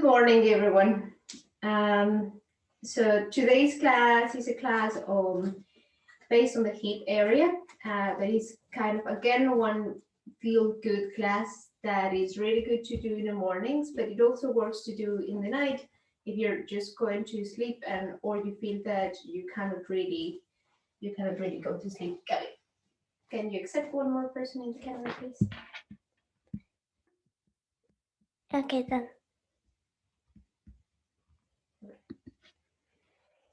Good morning, everyone. So today's class is a class based on the hip area. That is kind of, again, one feel-good class that is really good to do in the mornings, but it also works to do in the night if you're just going to sleep or you feel that you cannot really go to sleep. Can you accept one more person in the camera, please? Okay, then.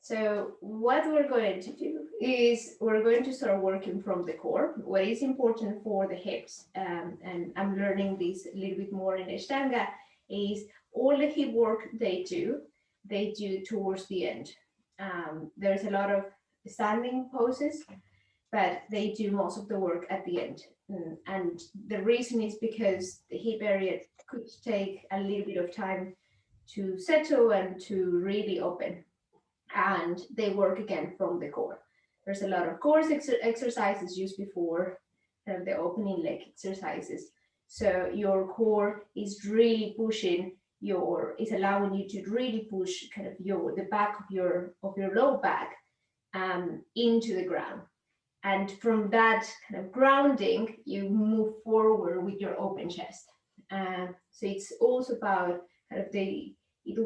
So what we're going to do is we're going to start working from the core. What is important for the hips, and I'm learning this a little bit more in Ashtanga, is all the hip work they do towards the end. There's a lot of standing poses, but they do most of the work at the end. And the reason is because the hip area could take a little bit of time to settle and to really open. And they work again from the core. There's a lot of core exercises used before the opening leg exercises. So your core is really pushing is allowing you to really push kind of the back of your low back into the ground. And from that kind of grounding, you move forward with your open chest. So it's also about kind of it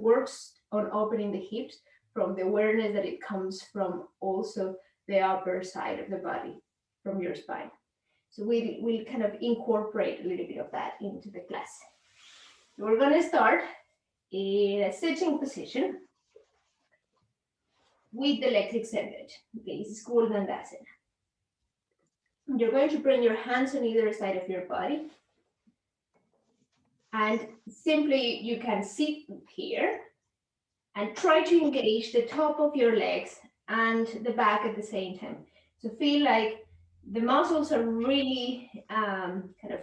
works on opening the hips from the awareness that it comes from also the upper side of the body, from your spine. So we'll kind of incorporate a little bit of that into the class. We're going to start in a sitting position with the legs extended. Okay, this is called Dandasana. You're going to bring your hands on either side of your body. And simply you can sit here and try to engage the top of your legs and the back at the same time. So feel like the muscles are really kind of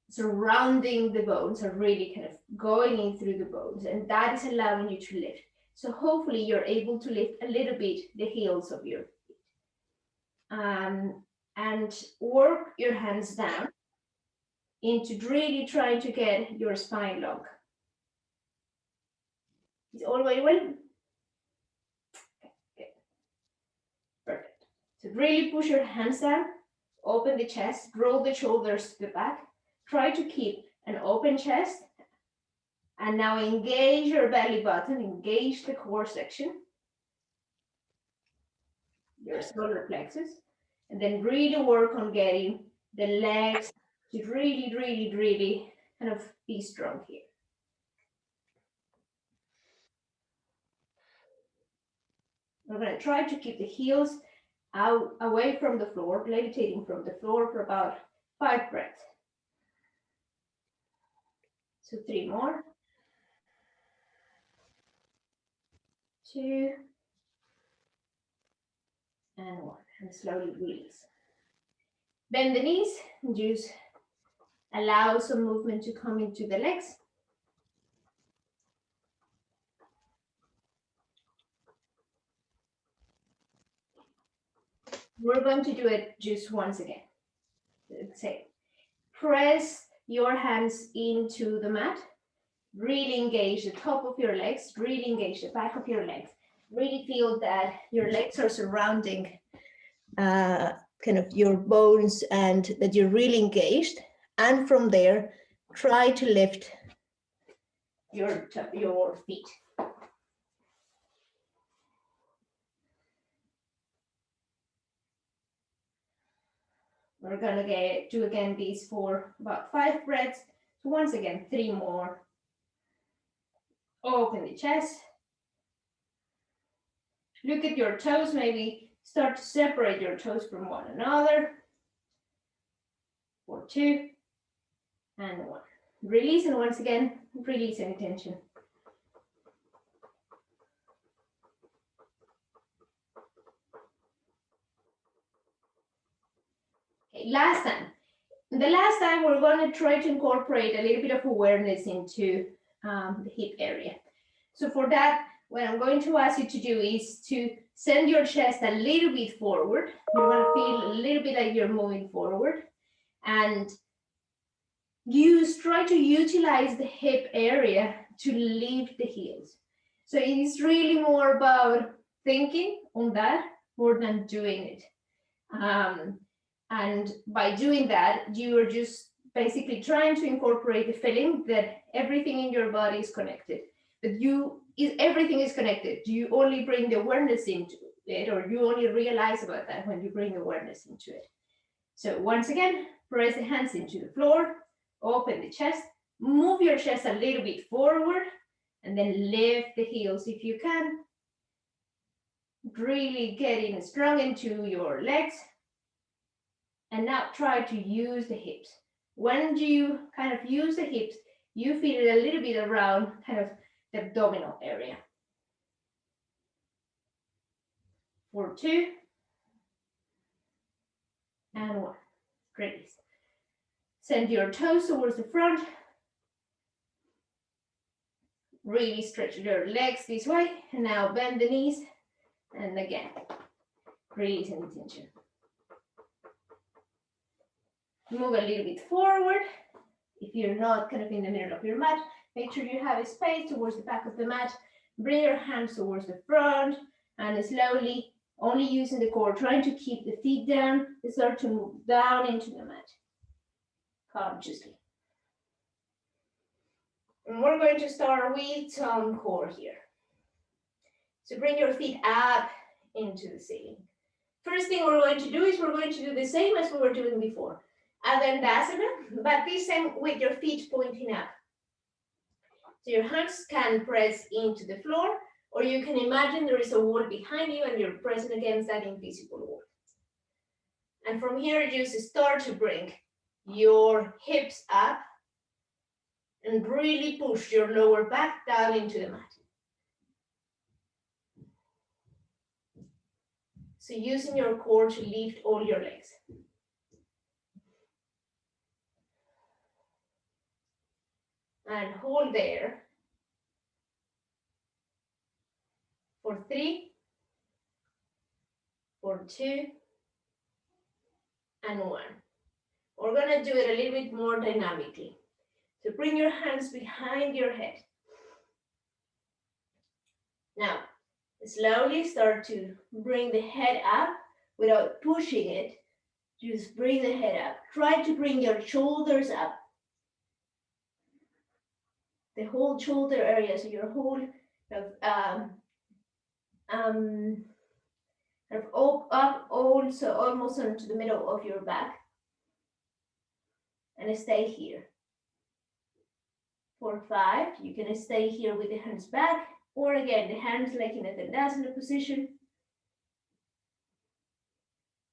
surrounding the bones, are really kind of going in through the bones, and that is allowing you to lift. So hopefully you're able to lift a little bit the heels of your feet. And work your hands down into really trying to get your spine long. Is all very well? Okay, perfect. So really push your hands down, open the chest, roll the shoulders to the back. Try to keep an open chest. And now engage your belly button, engage the core section, your solar plexus, and then really work on getting the legs to really kind of be strong here. We're going to try to keep the heels out away from the floor, levitating from the floor for about 5 breaths. So 3 more. 2 and 1, and slowly release. Bend the knees and just allow some movement to come into the legs. We're going to do it just once again. Say, press your hands into the mat. Really engage the top of your legs. Really engage the back of your legs. Really feel that your legs are surrounding kind of your bones and that you're really engaged. And from there, try to lift your feet. We're gonna do again these for about 5 breaths. So once again, 3 more. Open the chest. Look at your toes, maybe start to separate your toes from one another. For 2 and 1. Release, and once again, release any tension. Okay, last time. The last time we're going to try to incorporate a little bit of awareness into the hip area. So for that, what I'm going to ask you to do is to send your chest a little bit forward. You're going to feel a little bit like you're moving forward. And try to utilize the hip area to lift the heels. So it is really more about thinking on that more than doing it. And by doing that, you are just basically trying to incorporate the feeling that everything in your body is connected. But everything is connected. Do you only bring the awareness into it, or you only realize about that when you bring awareness into it? So once again, press the hands into the floor, open the chest, move your chest a little bit forward, and then lift the heels if you can. Really getting strong into your legs. And now try to use the hips. When you kind of use the hips, you feel it a little bit around kind of the abdominal area. For 2 and 1. Release. Send your toes towards the front. Really stretch your legs this way. And now bend the knees. And again, releasing the tension. Move a little bit forward. If you're not kind of in the middle of your mat, make sure you have a space towards the back of the mat. Bring your hands towards the front and slowly, only using the core, trying to keep the feet down, start to move down into the mat consciously. And we're going to start with some core here. So bring your feet up into the ceiling. First thing we're going to do is we're going to do the same as we were doing before. Abduction, but this time with your feet pointing up. So your hands can press into the floor, or you can imagine there is a wall behind you and you're pressing against that invisible wall. And from here, just start to bring your hips up and really push your lower back down into the mat. So using your core to lift all your legs. And hold there for 3, for 2, and 1. We're gonna do it a little bit more dynamically. So bring your hands behind your head. Now, slowly start to bring the head up without pushing it. Just bring the head up. Try to bring your shoulders up. The whole shoulder area, so your whole up also almost into the middle of your back. And stay here. For 5, you can stay here with the hands back, or again, the hands like in a Tadasana position.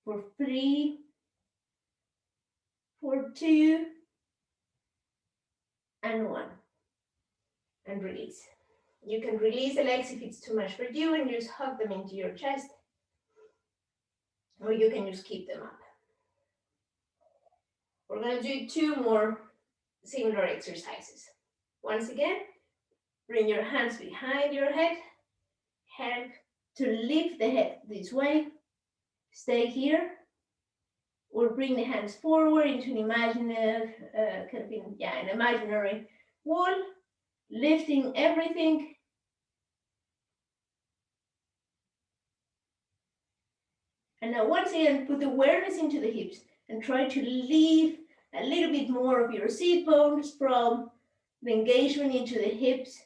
For 3, for 2, and 1. And release. You can release the legs if it's too much for you and just hug them into your chest. Or you can just keep them up. We're going to do 2 more similar exercises. Once again, bring your hands behind your head. Help to lift the head this way. Stay here. Or bring the hands forward into an imaginary, an imaginary wall. Lifting everything. And now once again, put awareness into the hips and try to leave a little bit more of your seat bones from the engagement into the hips,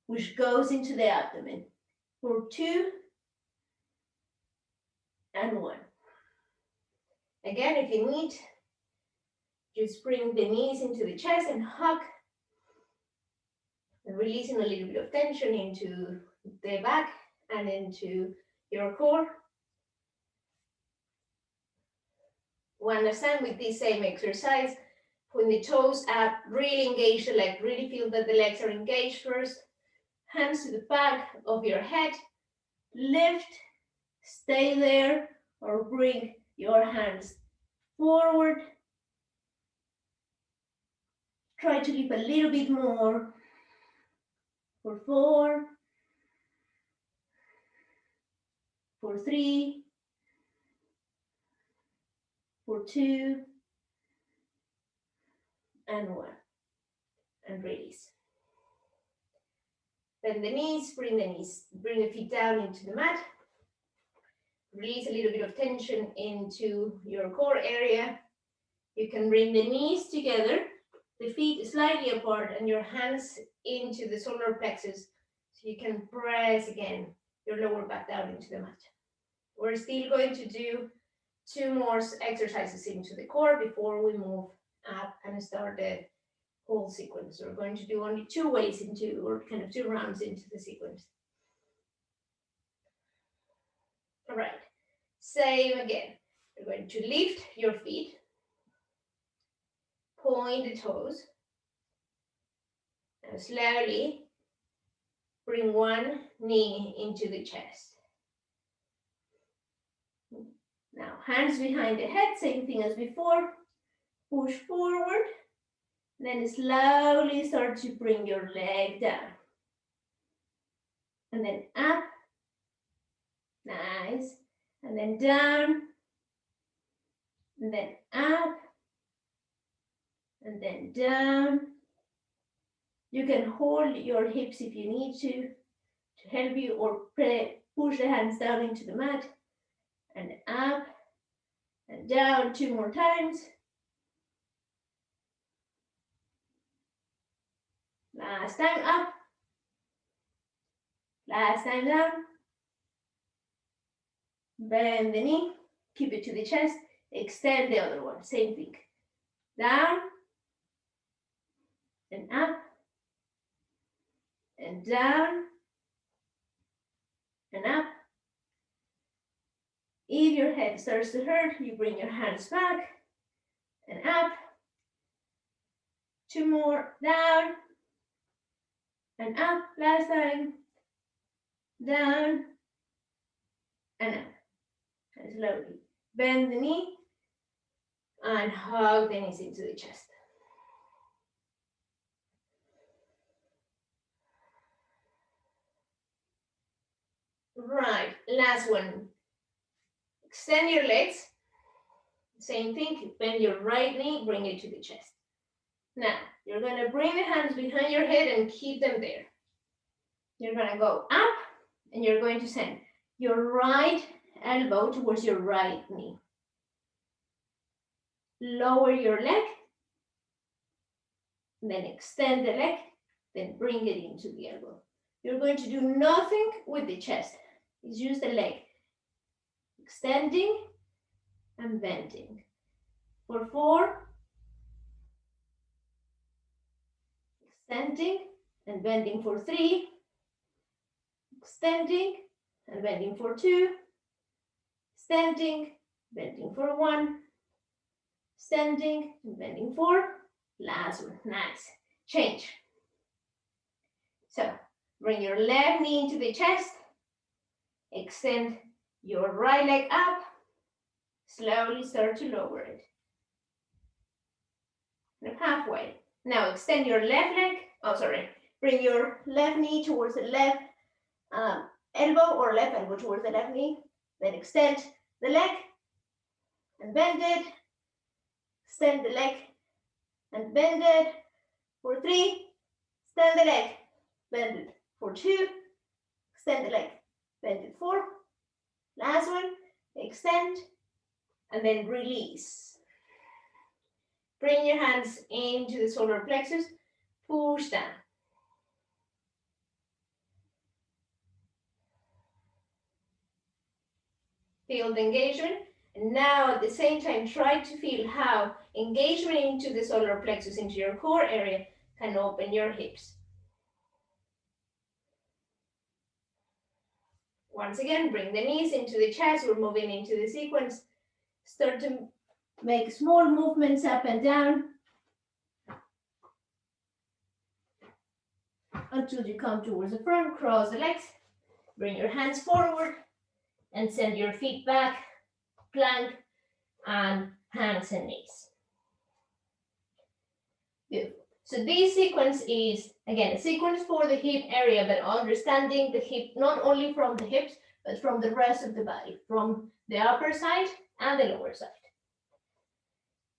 which goes into the abdomen. For 2 and 1. Again, if you need, just bring the knees into the chest and hug. And releasing a little bit of tension into the back and into your core. One understand with this same exercise, point the toes up, really engage the leg, really feel that the legs are engaged first. Hands to the back of your head, lift, stay there, or bring your hands forward. Try to lift a little bit more. For 4, for 3, for 2, and 1, and release. Bend the knees, bring the feet down into the mat. Release a little bit of tension into your core area. You can bring the knees together, the feet slightly apart, and your hands into the solar plexus, so you can press again your lower back down into the mat. We're still going to do 2 more exercises into the core before we move up and start the whole sequence. We're going to do only 2 ways into, or kind of 2 rounds into the sequence. All right, same again. You're going to lift your feet, point the toes, and slowly bring one knee into the chest. Now, hands behind the head, same thing as before. Push forward, then slowly start to bring your leg down. And then up, nice. And then down, and then up, and then down. You can hold your hips if you need to help you, or push the hands down into the mat, and up, and down 2 more times. Last time up, last time down. Bend the knee, keep it to the chest, extend the other one, same thing. Down, and up, and down, and up. If your head starts to hurt, you bring your hands back, and up. 2 more, down, and up, last time, down, and up. And slowly bend the knee, and hug the knees into the chest. Right, last one. Extend your legs. Same thing, bend your right knee, bring it to the chest. Now, you're gonna bring the hands behind your head and keep them there. You're gonna go up, and you're going to send your right elbow towards your right knee. Lower your leg, then extend the leg, then bring it into the elbow. You're going to do nothing with the chest. It's just the leg. Extending and bending. For 4. Extending and bending for 3. Extending and bending for 2. Extending, bending for 1. Extending and bending for. Last one. Nice. Change. So, bring your left knee into the chest. Extend your right leg up. Slowly start to lower it. And halfway. Now extend your left leg. Bring your left knee towards the left elbow, or left elbow towards the left knee. Then extend the leg and bend it. Extend the leg and bend it. For 3. Extend the leg, bend it. For 2. Extend the leg, bend it. 4. Last one. Extend and then release. Bring your hands into the solar plexus. Push down. Feel the engagement. And now at the same time, try to feel how engagement into the solar plexus, into your core area, can open your hips. Once again, bring the knees into the chest. We're moving into the sequence. Start to make small movements up and down until you come towards the front. Cross the legs. Bring your hands forward and send your feet back. Plank and hands and knees. Beautiful. So this sequence is, again, a sequence for the hip area, but understanding the hip not only from the hips, but from the rest of the body, from the upper side and the lower side.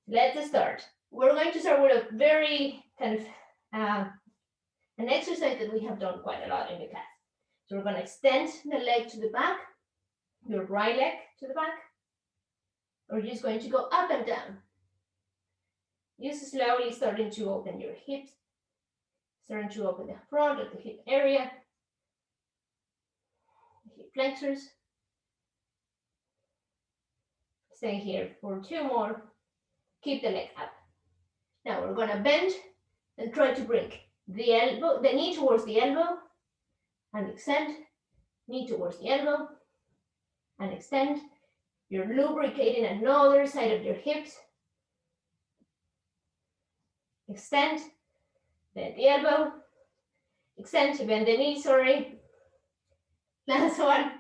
Let's start we're going to start with a very kind of an exercise that we have done quite a lot in the class. So we're going to extend the leg to the back, your right leg to the back. We're just going to go up and down. Just slowly starting to open your hips, starting to open the front of the hip area, the hip flexors. Stay here for 2 more. Keep the leg up. Now we're going to bend and try to bring the knee towards the elbow and extend, knee towards the elbow and extend. You're lubricating another side of your hips. Extend, bend the elbow, extend to bend the knee, sorry. Last one.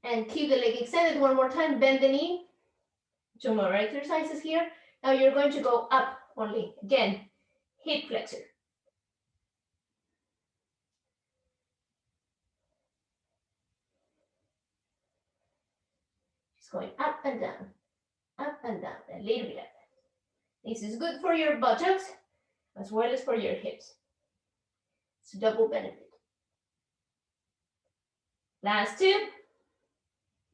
And keep the leg extended one more time, bend the knee. 2 more exercises here. Now you're going to go up only, again, hip flexor. Just going up and down, a little bit up. This is good for your buttocks as well as for your hips. It's a double benefit. Last 2.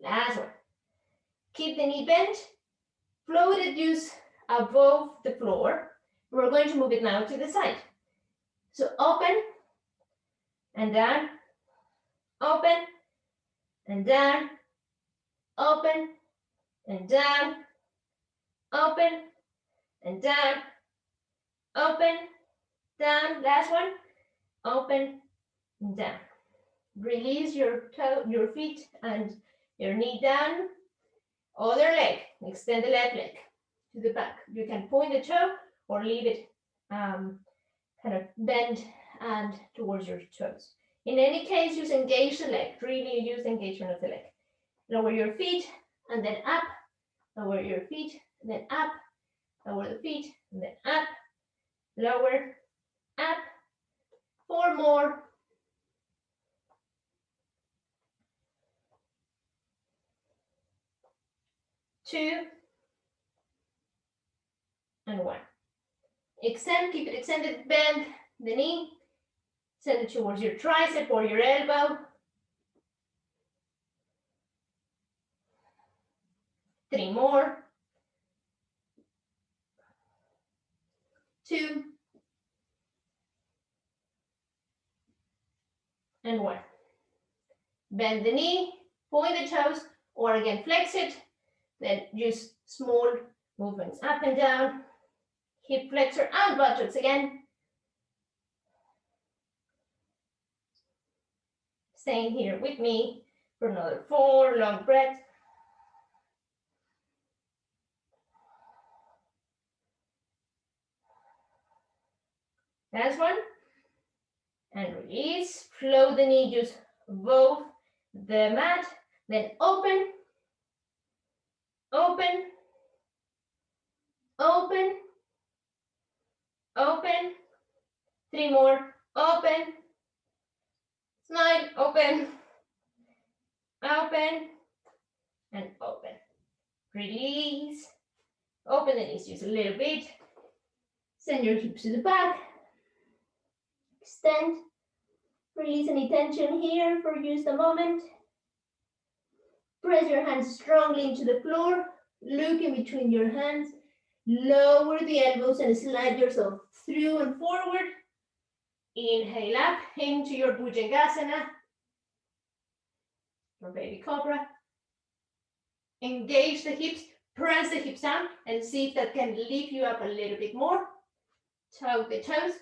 Last one. Keep the knee bent. Float it just above the floor. We're going to move it now to the side. So open and down, open and down, open and down, open and down, open, down. Last one. Open and down. Release your toe, your feet and your knee down. Other leg, extend the left leg to the back. You can point the toe or leave it kind of bend and towards your toes. In any case, just engage the leg. Really use the engagement of the leg. Lower your feet and then up. Lower your feet and then up. Lower the feet and then up. Lower, up. 4 more. 2 and 1. Extend, keep it extended, bend the knee, send it towards your tricep or your elbow. 3 more. 2 and 1. Bend the knee, point the toes, or again flex it. Then use small movements up and down, hip flexor and buttocks again. Staying here with me for another 4 long breaths. Last one. And release. Float the knee just above the mat. Then open. Open, open, open. 3 more, open, smile, open, open, and open. Release, open the knees just a little bit. Send your hips to the back. Extend, release any tension here for just a moment. Press your hands strongly into the floor. Look in between your hands. Lower the elbows and slide yourself through and forward. Inhale up into your Bhujangasana or baby cobra. Engage the hips. Press the hips down and see if that can lift you up a little bit more. Toe the toes.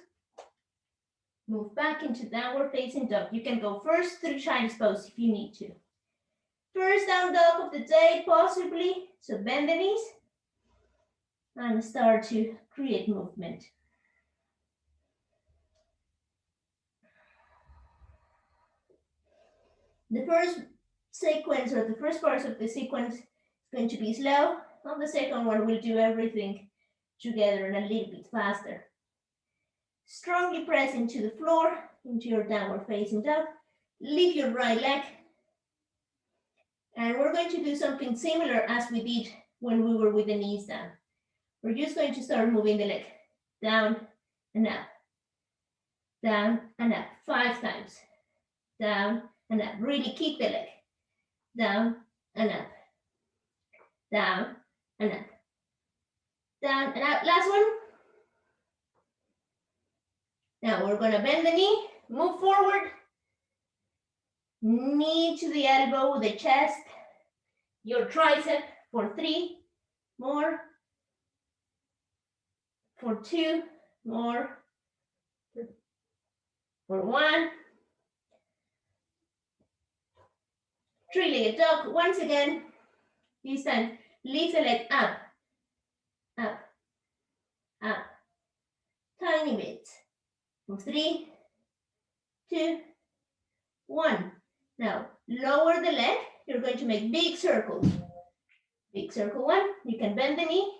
Move back into downward facing dog. You can go first through child's pose if you need to. First down dog of the day, possibly. So bend the knees and start to create movement. The first sequence or the first part of the sequence is going to be slow. On the second one, we'll do everything together and a little bit faster. Strongly press into the floor, into your downward facing dog. Lift your right leg And we're going to do something similar as we did when we were with the knees down. We're just going to start moving the leg down and up, down and up, 5 times, down and up. Really kick the leg, down and up, down and up, down and up. Last one. Now we're going to bend the knee, move forward, knee to the elbow, the chest, your tricep for 3 more, for 2 more, for 1. 3-legged dog. Once again, this time lift the leg up, up, up, tiny bit. For 3, 2, 1. Now lower the leg. You're going to make big circles. Big circle 1. You can bend the knee.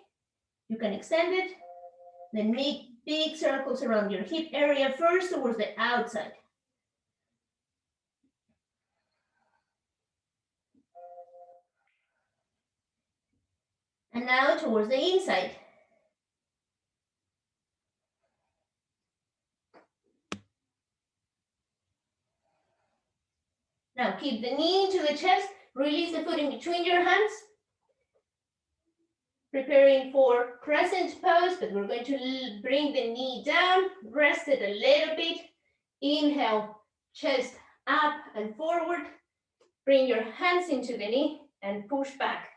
You can extend it. Then make big circles around your hip area first towards the outside. And now towards the inside. Now keep the knee to the chest. Release the foot in between your hands. Preparing for crescent pose, but we're going to bring the knee down, rest it a little bit. Inhale, chest up and forward. Bring your hands into the knee and push back.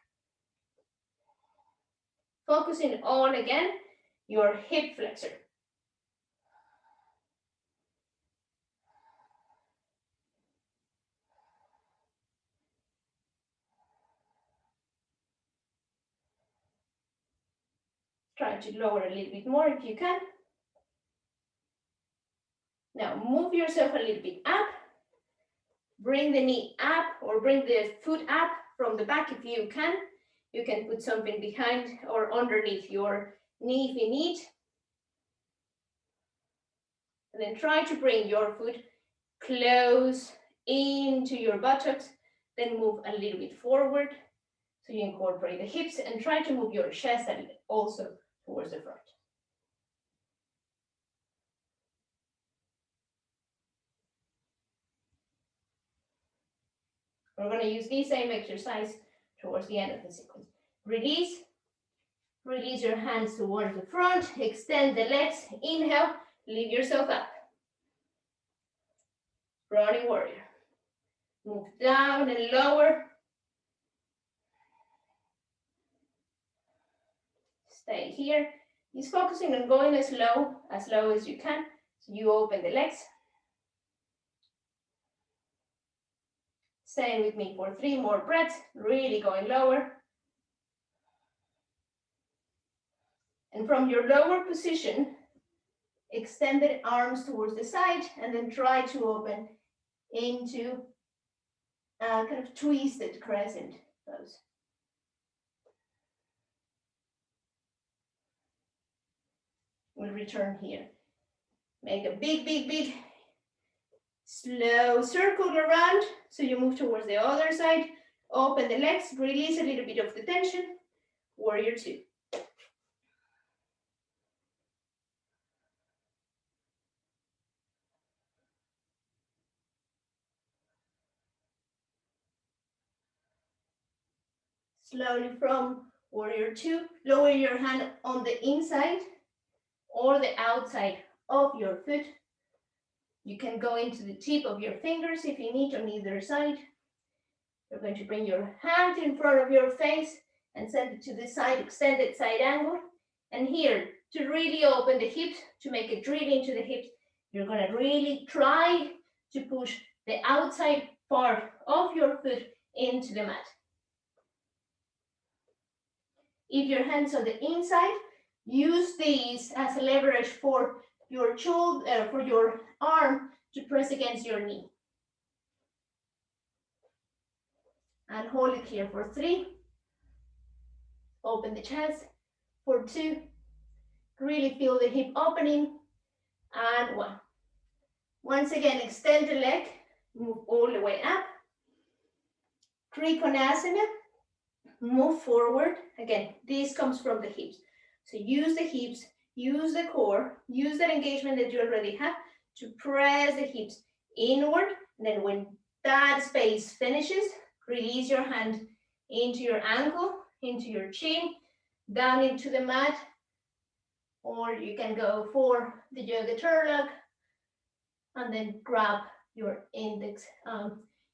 Focusing on, again, your hip flexor. Try to lower a little bit more if you can. Now move yourself a little bit up. Bring the knee up or bring the foot up from the back if you can. You can put something behind or underneath your knee if you need. And then try to bring your foot close into your buttocks. Then move a little bit forward. So you incorporate the hips and try to move your chest also towards the front. We're going to use the same exercise towards the end of the sequence. Release. Release your hands towards the front. Extend the legs. Inhale. Lift yourself up. Running warrior. Move down and lower. Stay here. Just focusing on going as low as you can. So you open the legs. Staying with me for 3 more breaths, really going lower. And from your lower position, extend the arms towards the side and then try to open into a kind of twisted crescent pose. We'll return here. Make a big slow circle around. So you move towards the other side. Open the legs, release a little bit of the tension. Warrior 2. Slowly from warrior 2, lower your hand on the inside or the outside of your foot. You can go into the tip of your fingers if you need on either side. You're going to bring your hand in front of your face and send it to the side, extended side angle. And here, to really open the hips, to make a drill into the hips, you're going to really try to push the outside part of your foot into the mat. If your hands on the inside, use these as a leverage for your shoulder, for your arm to press against your knee. And hold it here for 3. Open the chest for 2. Really feel the hip opening. And 1. Once again, extend the leg, move all the way up. Trikonasana, move forward. Again, this comes from the hips. So use the hips, use the core, use that engagement that you already have to press the hips inward. And then when that space finishes, release your hand into your ankle, into your chin, down into the mat, or you can go for the yoga turtle and then grab your index,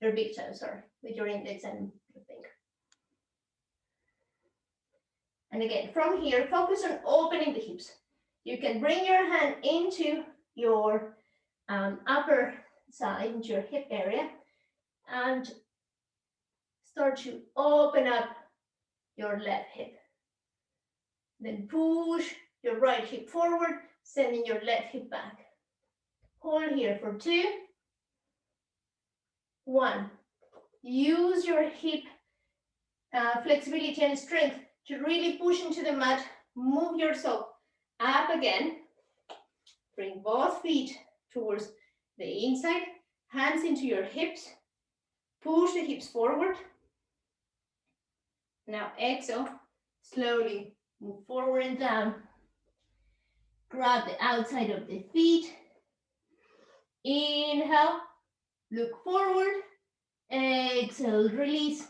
your big toe, sorry, with your index and your finger. And again, from here, focus on opening the hips. You can bring your hand into your upper side, into your hip area, and start to open up your left hip. Then push your right hip forward, sending your left hip back. Hold here for 2, 1. Use your hip flexibility and strength to really push into the mat. Move yourself up again. Bring both feet towards the inside, hands into your hips. Push the hips forward. Now exhale, slowly move forward and down. Grab the outside of the feet. Inhale, look forward. Exhale, release.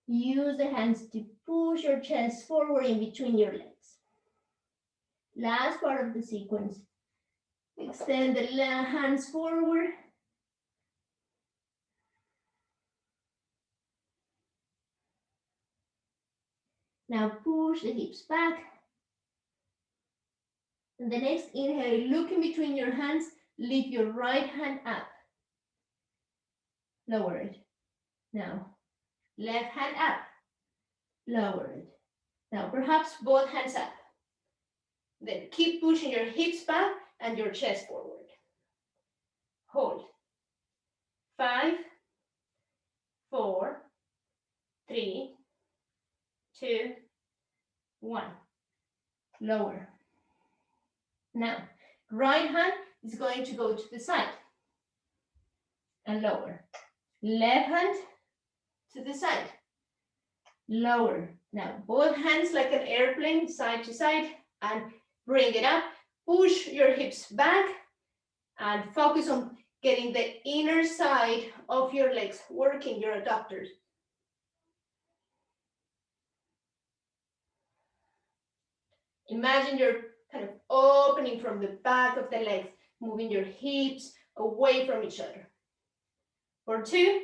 Use the hands to push your chest forward in between your legs. Last part of the sequence. Extend the hands forward. Now push the hips back. And the next inhale, look in between your hands. Lift your right hand up. Lower it. Now, left hand up. Lower it. Now, perhaps both hands up. Then keep pushing your hips back and your chest forward. Hold. 5, 4, 3, 2, 1. Lower. Now, right hand is going to go to the side and lower. Left hand to the side, lower. Now, both hands like an airplane, side to side, and bring it up. Push your hips back and focus on getting the inner side of your legs working, your adductors. Imagine you're kind of opening from the back of the legs, moving your hips away from each other. For 2,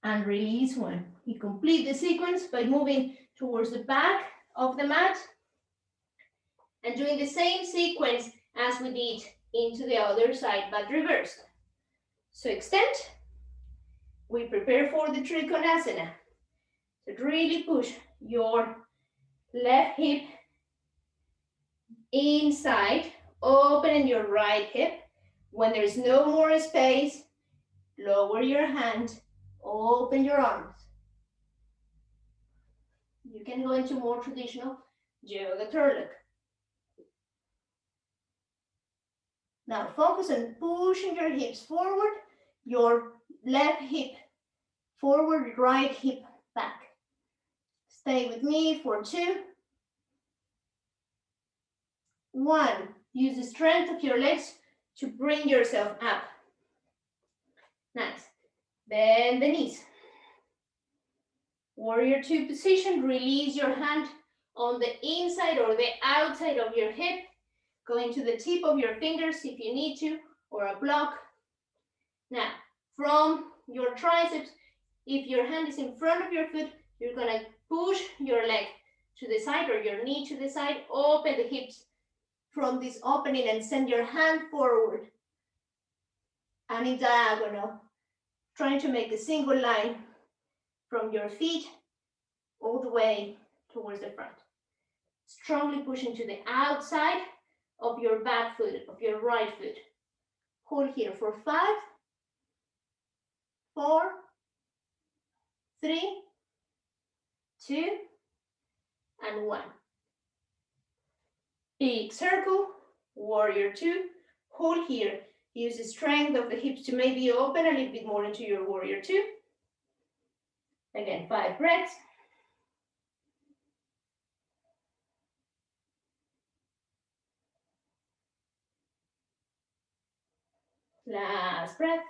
and release 1. You complete the sequence by moving towards the back of the mat and doing the same sequence as we did into the other side, but reversed. So extend. We prepare for the Trikonasana. So really push your left hip inside, open your right hip. When there's no more space, lower your hand, open your arms. You can go into more traditional yoga turtle. Now focus on pushing your hips forward, your left hip forward, right hip back. Stay with me for 2, 1. Use the strength of your legs to bring yourself up. Nice. Bend the knees. Warrior 2 position. Release your hand on the inside or the outside of your hip. Go into the tip of your fingers if you need to, or a block. Now, from your triceps, if your hand is in front of your foot, you're gonna push your leg to the side or your knee to the side. Open the hips from this opening and send your hand forward and in diagonal, trying to make a single line from your feet all the way towards the front. Strongly pushing to the outside of your back foot, of your right foot. Hold here for 5, 4, 3, 2, and 1. Big circle, warrior two. Hold here. Use the strength of the hips to maybe open a little bit more into your warrior two. Again, 5 breaths. Last breath.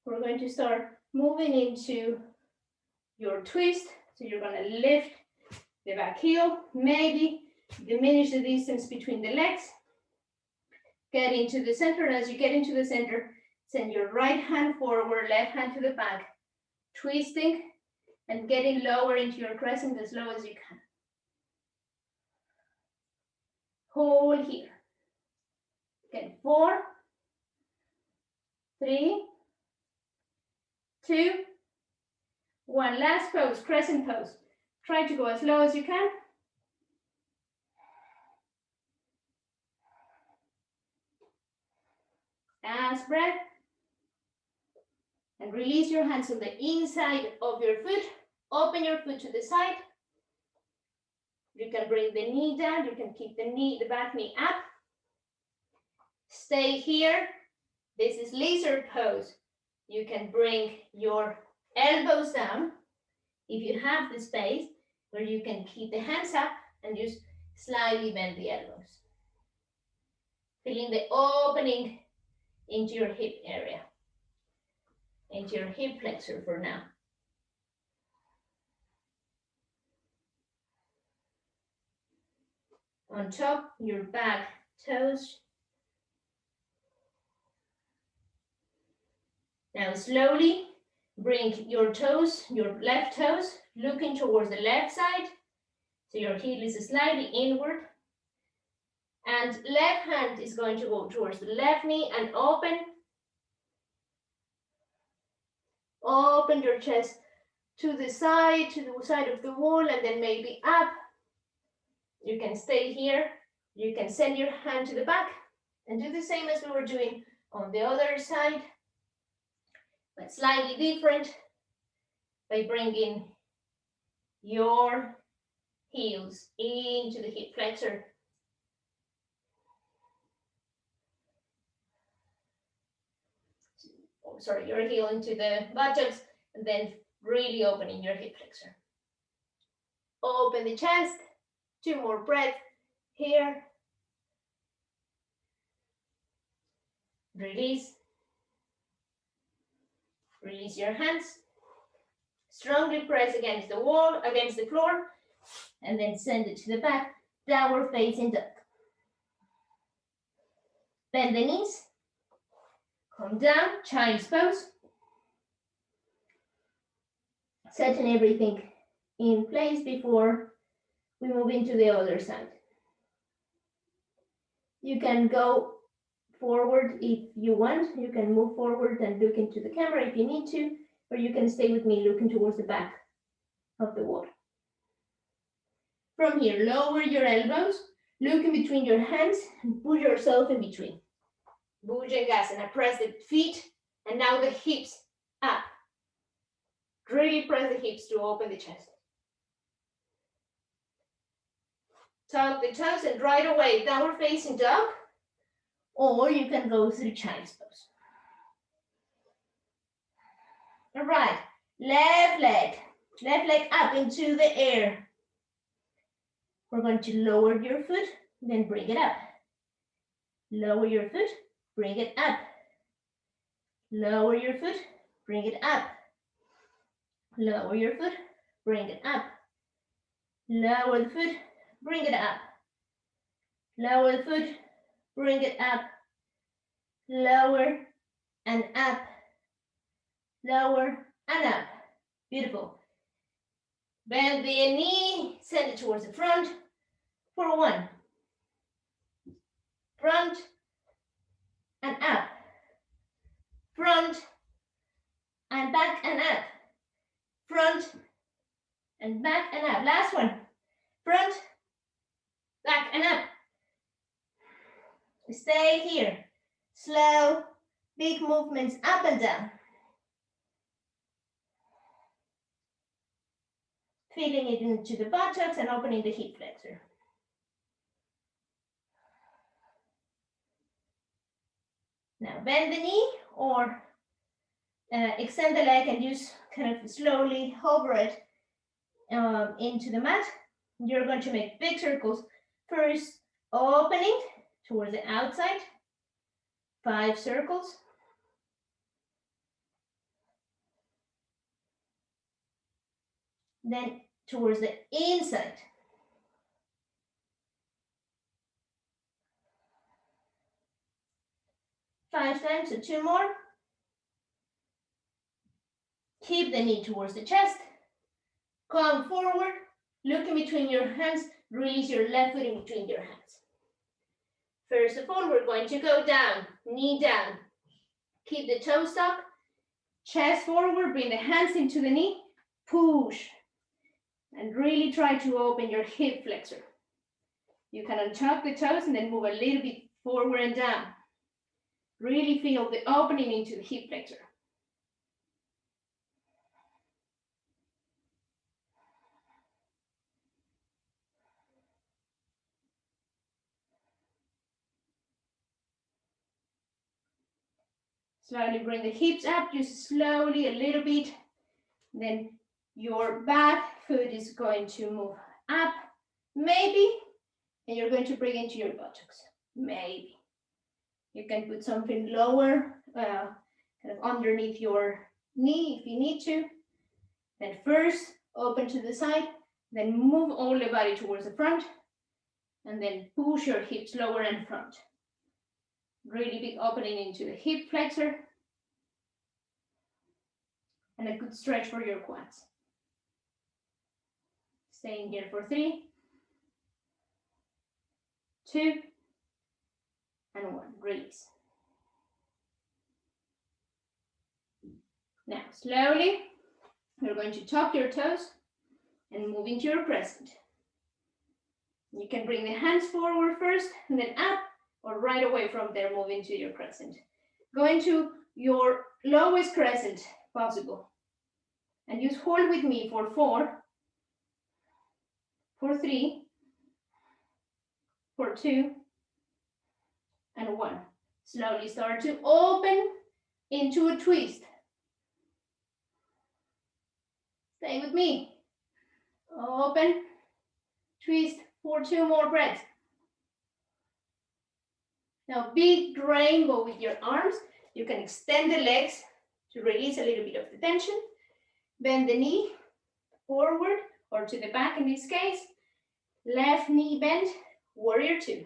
We're going to start moving into your twist. So you're going to lift the back heel, maybe diminish the distance between the legs. Get into the center, and as you get into the center, send your right hand forward, left hand to the back, twisting and getting lower into your crescent as low as you can. Hold here. Again, 4, 3, 2, 1. Last pose, crescent pose. Try to go as low as you can. Last breath. And release your hands on the inside of your foot. Open your foot to the side. You can bring the knee down. You can keep the back knee up. Stay here. This is lizard pose. You can bring your elbows down if you have the space, where you can keep the hands up and just slightly bend the elbows. Feeling the opening into your hip area, into your hip flexor for now. On top, your back toes. Now slowly bring your toes, your left toes, looking towards the left side. So your heel is slightly inward. And left hand is going to go towards the left knee and open. Open your chest to the side of the wall, and then maybe up. You can stay here. You can send your hand to the back and do the same as we were doing on the other side, but slightly different, by bringing your heels into the hip flexor. Oh, sorry, your heel into the buttocks, and then really opening your hip flexor. Open the chest. 2 more breaths here. Release. Release your hands. Strongly press against the wall, against the floor, and then send it to the back. Downward facing dog. Bend the knees. Come down, child's pose. Setting everything in place before we move into the other side. You can go forward if you want. You can move forward and look into the camera if you need to, or you can stay with me looking towards the back of the wall. From here, lower your elbows, look in between your hands, and put yourself in between. Bhujangasana, press the feet, and now the hips up. Really press the hips to open the chest. Tuck the toes, and right away, downward facing dog, or you can go through child's pose. All right, left leg up into the air. We're going to lower your foot, then bring it up. Lower your foot, bring it up. Lower your foot, bring it up. Lower your foot, bring it up. Lower the foot, bring it up. Lower the foot, bring it up. Lower and up. Lower and up. Beautiful. Bend the knee, send it towards the front for 1. Front and up. Front and back and up. Front and back and up. Last one. Front, back and up. Stay here. Slow, big movements up and down. Feeling it into the buttocks and opening the hip flexor. Now bend the knee or extend the leg and just kind of slowly hover it into the mat. You're going to make big circles. First, opening towards the outside, 5 circles. Then towards the inside. 5 times, so 2 more. Keep the knee towards the chest. Come forward, look in between your hands, release your left foot in between your hands. First of all, we're going to go down, knee down. Keep the toe stuck, chest forward, bring the hands into the knee, push. And really try to open your hip flexor. You can untuck the toes and then move a little bit forward and down. Really feel the opening into the hip flexor. Slowly bring the hips up, just slowly a little bit. Then your back foot is going to move up, maybe, and you're going to bring into your buttocks, maybe. You can put something lower, kind of underneath your knee if you need to. Then first, open to the side, then move all the body towards the front, and then push your hips lower and front. Really big opening into the hip flexor, and a good stretch for your quads. Staying here for 3, 2, and 1. Release. Now, slowly, you're going to tuck your toes and move into your crescent. You can bring the hands forward first, and then up, or right away from there, move into your crescent. Go into your lowest crescent possible. And just hold with me for 4, for 3, for 2, and 1. Slowly start to open into a twist. Stay with me. Open, twist for 2 more breaths. Now big rainbow with your arms. You can extend the legs to release a little bit of the tension. Bend the knee forward or to the back in this case. Left knee bent, warrior 2.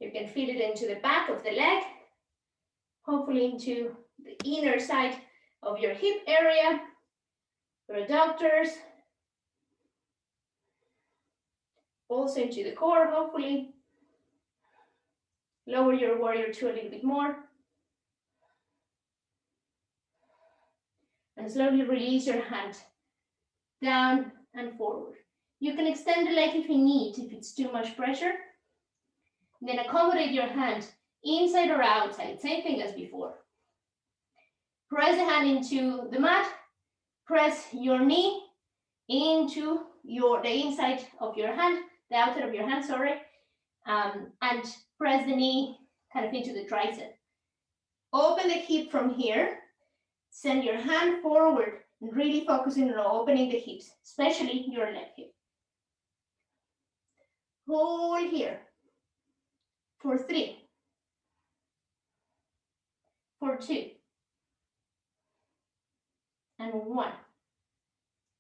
You can feel it into the back of the leg, hopefully into the inner side of your hip area, your adductors, also into the core, hopefully. Lower your warrior 2 a little bit more. And slowly release your hand down and forward. You can extend the leg if you need, if it's too much pressure. Then accommodate your hand inside or outside, same thing as before. Press the hand into the mat, press your knee into the inside of your hand, the outside of your hand, sorry, and press the knee kind of into the tricep. Open the hip from here, send your hand forward, and really focusing on opening the hips, especially your left hip. Hold here for 3, for 2, and 1.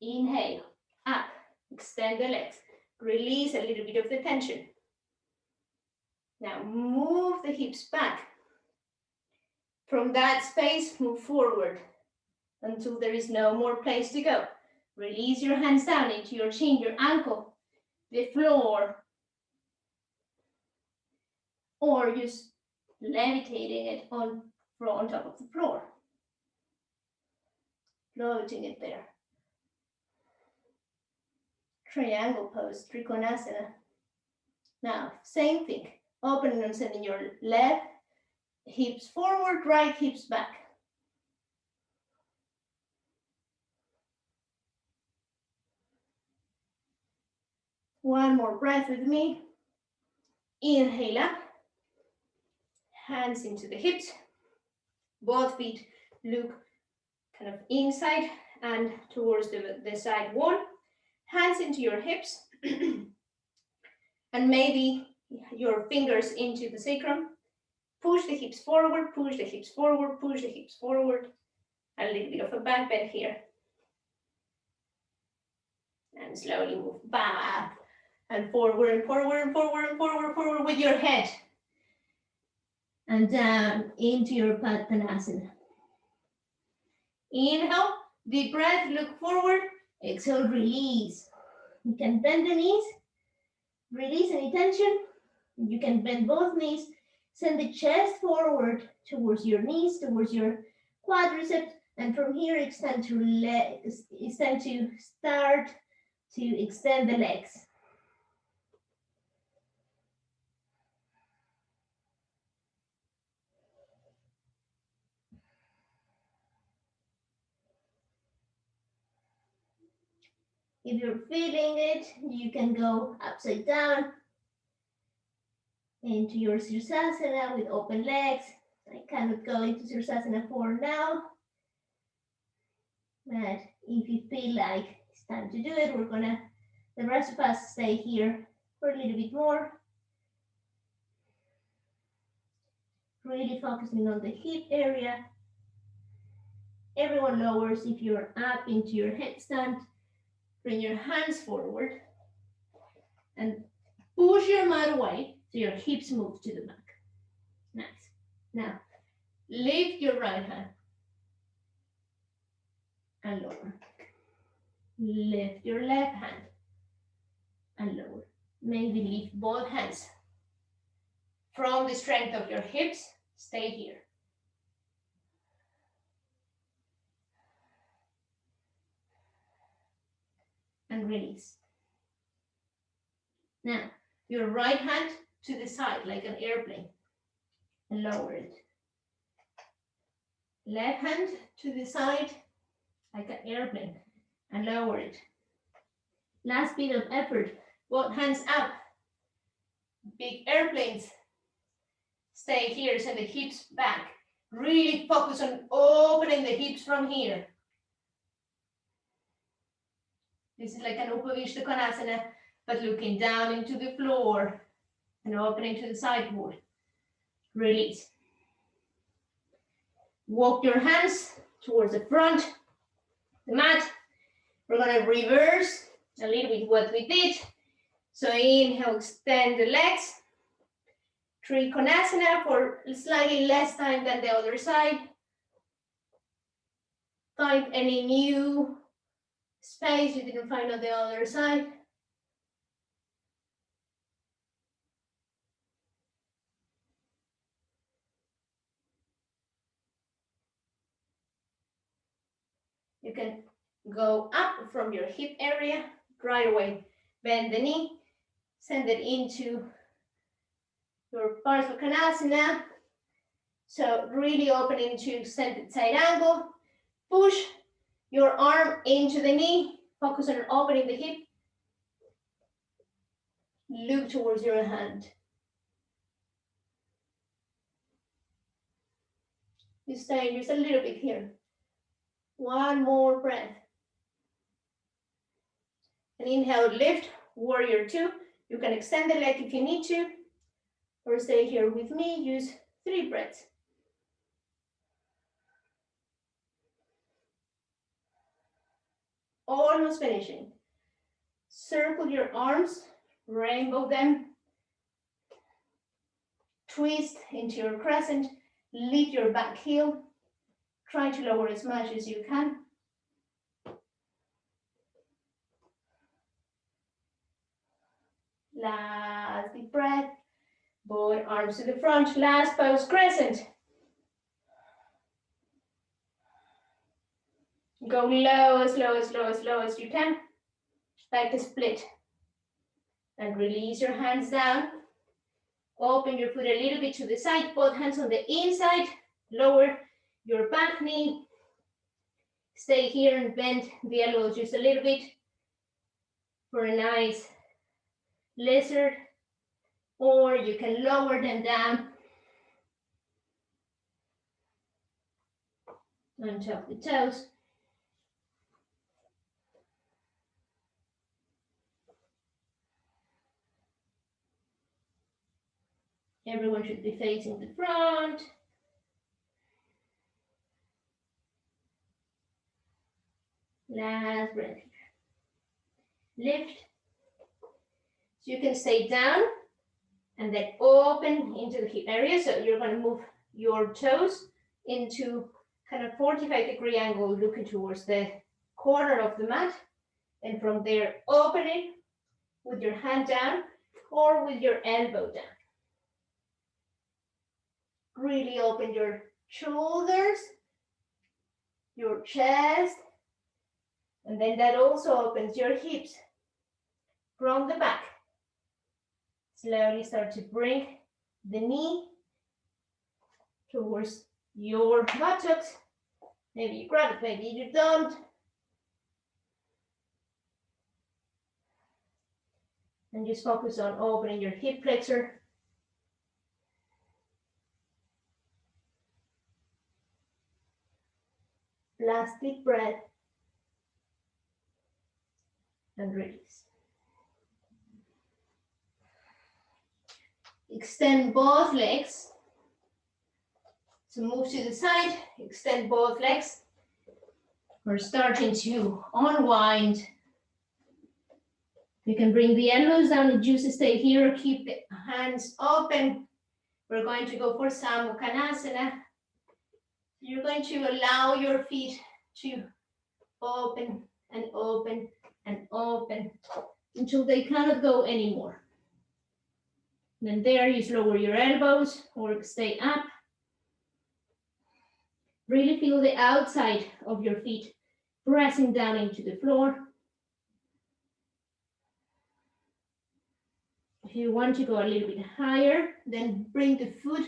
Inhale, up, extend the legs, release a little bit of the tension. Now move the hips back. From that space, move forward until there is no more place to go. Release your hands down into your chin, your ankle, the floor, or just levitating it on top of the floor. Floating it there. Triangle pose, Trikonasana. Now, same thing. Opening and sending your left hips forward, right hips back. One more breath with me. Inhale up. Hands into the hips. Both feet look kind of inside and towards the side wall. Hands into your hips. And maybe your fingers into the sacrum. Push the hips forward, push the hips forward, push the hips forward. A little bit of a back bend here. And slowly move back and forward and forward and forward and forward and forward with your head. And down into your Padtanasana. Inhale, deep breath, look forward. Exhale, release. You can bend the knees, release any tension. You can bend both knees. Send the chest forward towards your knees, towards your quadriceps. And from here, extend to start to extend the legs. If you're feeling it, you can go upside down into your Sirsasana with open legs. I cannot go into Sirsasana 4 now, but if you feel like it's time to do it, the rest of us stay here for a little bit more. Really focusing on the hip area. Everyone lowers if you're up into your headstand. Bring your hands forward and push your mat away so your hips move to the back. Nice. Now, lift your right hand and lower. Lift your left hand and lower. Maybe lift both hands. From the strength of your hips, stay here. And release. Now, your right hand to the side like an airplane and lower it. Left hand to the side like an airplane and lower it. Last bit of effort, both hands up. Big airplanes. Stay here, send the hips back. Really focus on opening the hips from here. This is like an Upavishta Konasana, but looking down into the floor and opening to the sideboard. Release. Walk your hands towards the front, the mat. We're going to reverse a little bit what we did. So inhale, extend the legs. Trikonasana for slightly less time than the other side. Find any new space you didn't find on the other side. You can go up from your hip area, right away. Bend the knee, send it into your Parsva Konasana. So really opening to extended side angle. Push your arm into the knee. Focus on opening the hip. Look towards your hand. You stay just a little bit here. One more breath. And inhale, lift, warrior 2. You can extend the leg if you need to, or stay here with me. Use 3 breaths. Almost finishing. Circle your arms, rainbow them. Twist into your crescent. Lift your back heel. Try to lower as much as you can. Last deep breath. Both arms to the front. Last pose, crescent. Go low, as low, as low, as low as you can. Like a split. And release your hands down. Open your foot a little bit to the side. Both hands on the inside. Lower your back knee. Stay here and bend the elbows just a little bit for a nice lizard, or you can lower them down on top of the toes. Everyone should be facing the front. Last breath. Lift. So you can stay down and then open into the hip area. So you're going to move your toes into kind of 45-degree angle, looking towards the corner of the mat. And from there, open it with your hand down or with your elbow down. Really open your shoulders, your chest, and then that also opens your hips from the back. Slowly start to bring the knee towards your buttocks. Maybe you grab it, maybe you don't. And just focus on opening your hip flexor. Last deep breath. And release. Extend both legs. So move to the side, extend both legs. We're starting to unwind. You can bring the elbows down and just stay here. Keep the hands open. We're going to go for Samukhanasana. You're going to allow your feet to open and open and open until they cannot go anymore. Then there you lower your elbows or stay up. Really feel the outside of your feet pressing down into the floor. If you want to go a little bit higher, then bring the foot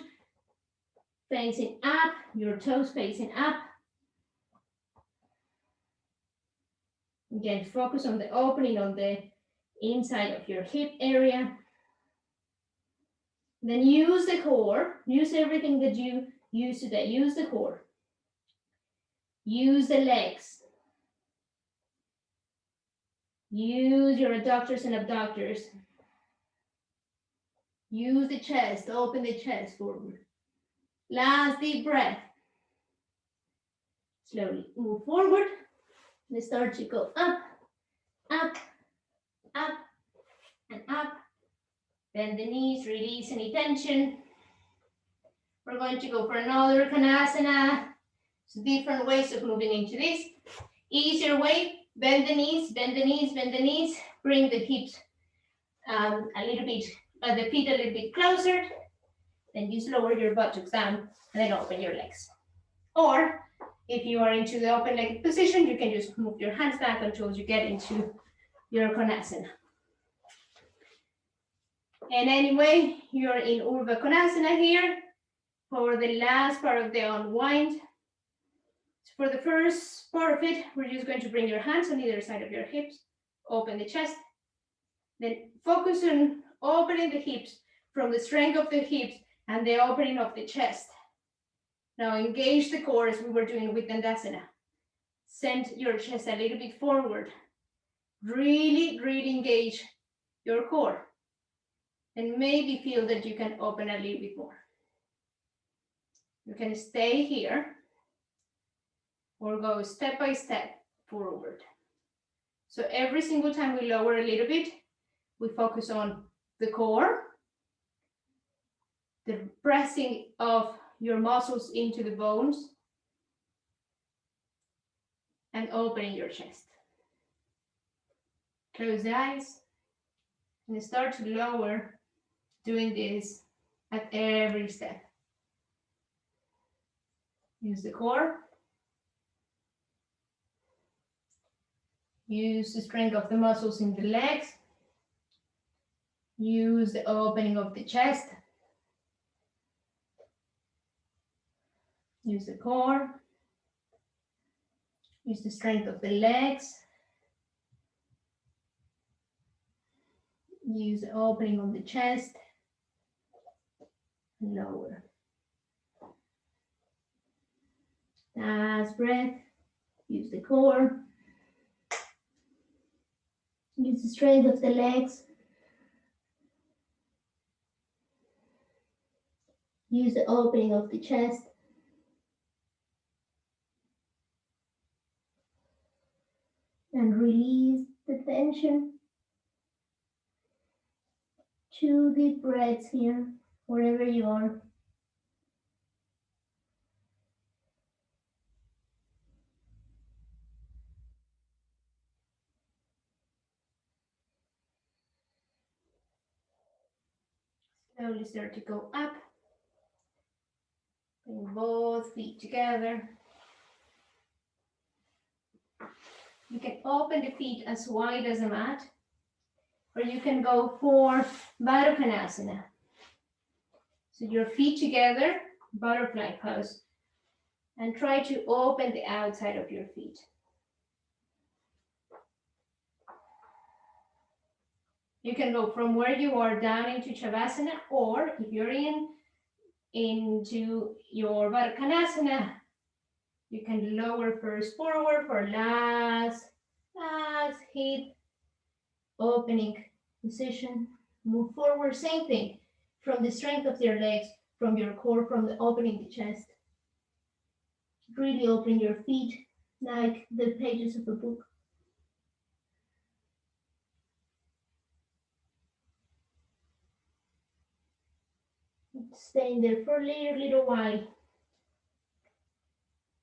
facing up, your toes facing up. Again, focus on the opening on the inside of your hip area. Then use the core, use everything that you use today, use the core. Use the legs. Use your adductors and abductors. Use the chest, open the chest forward. Last deep breath. Slowly move forward. And start to go up, up, up, and up. Bend the knees, release any tension. We're going to go for another Kanasana. So different ways of moving into this. Easier way, bend the knees, bend the knees, bend the knees. Bring the hips a little bit, the feet a little bit closer. Then just lower your buttocks down and then open your legs. Or if you are into the open legged position, you can just move your hands back until you get into your Konasana. And anyway, you're in Urdhva Konasana here for the last part of the unwind. So for the first part of it, we're just going to bring your hands on either side of your hips, open the chest, then focus on opening the hips from the strength of the hips and the opening of the chest. Now engage the core as we were doing with Dandasana. Send your chest a little bit forward. Really, really engage your core. And maybe feel that you can open a little bit more. You can stay here or go step by step forward. So every single time we lower a little bit, we focus on the core, the pressing of your muscles into the bones, and opening your chest. Close the eyes and start to lower, doing this at every step. Use the core. Use the strength of the muscles in the legs. Use the opening of the chest. Use the core. Use the strength of the legs. Use the opening of the chest. Lower. Last breath. Use the core. Use the strength of the legs. Use the opening of the chest. And release the tension. 2 deep breaths here, wherever you are. Slowly start to go up. Bring both feet together. You can open the feet as wide as a mat, or you can go for Baddha. So your feet together, butterfly pose, and try to open the outside of your feet. You can go from where you are down into Shavasana, or if you're into your Baddha, you can lower first forward for last hit, opening position. Move forward, same thing. From the strength of your legs, from your core, from the opening the chest. Really open your feet like the pages of a book. Staying there for a little while.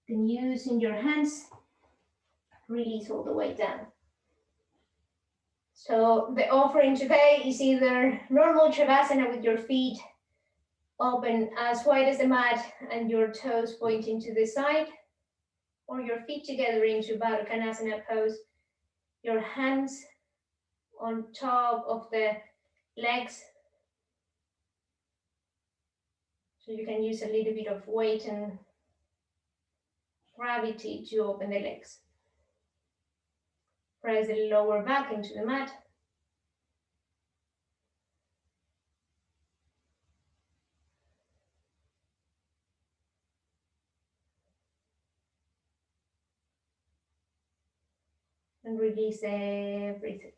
Then using your hands, release all the way down. So the offering today is either normal Shavasana with your feet open as wide as the mat and your toes pointing to the side, or your feet together into Baddha pose, your hands on top of the legs, so you can use a little bit of weight and gravity to open the legs. Press the lower back into the mat. And release everything.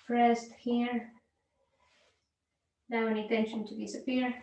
Pressed here. Allow any tension to disappear.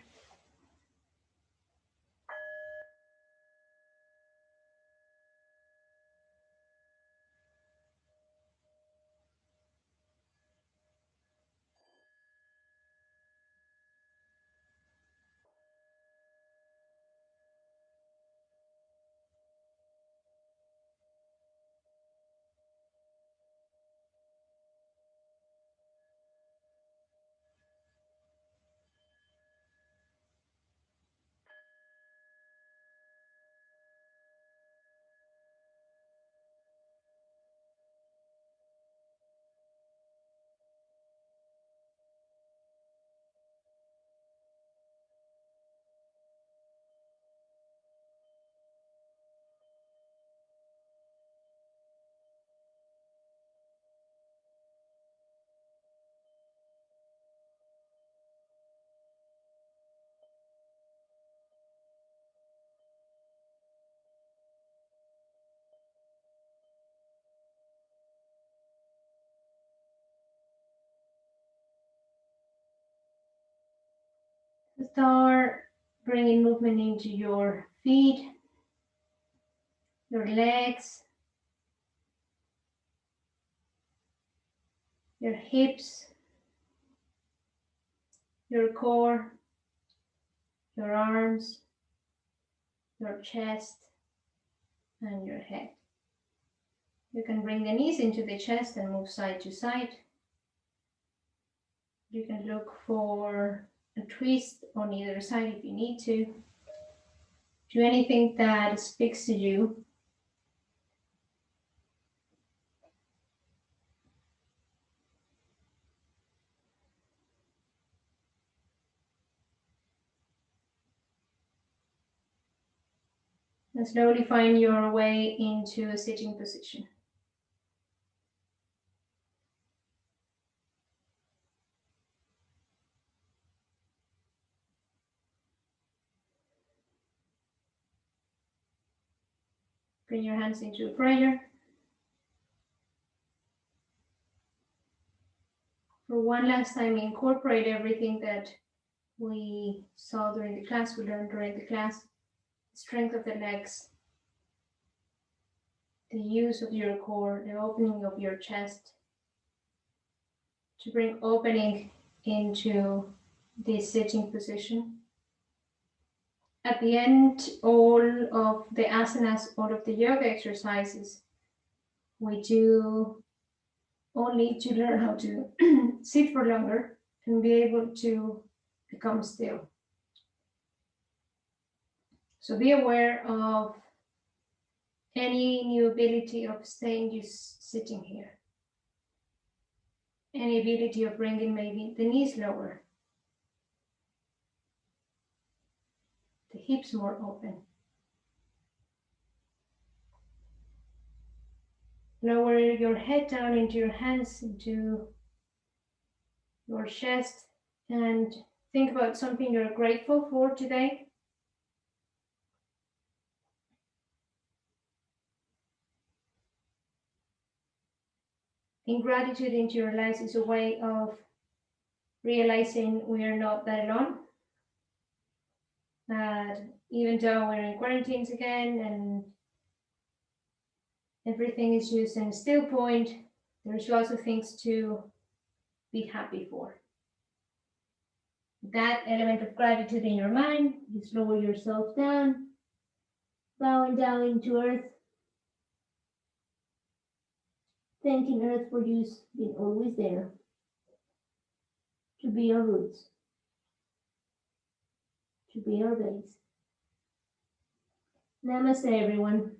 Start Bringing movement into your feet, your legs, your hips, your core, your arms, your chest, and your head. You can bring the knees into the chest and move side to side. You can look for a twist on either side if you need to. Do anything that speaks to you. And slowly find your way into a sitting position. Bring your hands into a prayer. For one last time, incorporate everything that we saw during the class, we learned during the class. The strength of the legs, the use of your core, the opening of your chest, to bring opening into this sitting position. At the end, all of the asanas, all of the yoga exercises, we do only to learn how to sit for longer and be able to become still. So be aware of any new ability of staying just sitting here. Any ability of bringing maybe the knees lower, the hips more open. Lower your head down into your hands, into your chest, and think about something you're grateful for today. Gratitude into your lives is a way of realizing we are not that alone. That even though we're in quarantines again and everything is just in a still point, there's lots of things to be happy for. That element of gratitude in your mind, just lower yourself down, bowing down into earth, thanking earth for just being always there, to be our roots, to be our base. Namaste, everyone.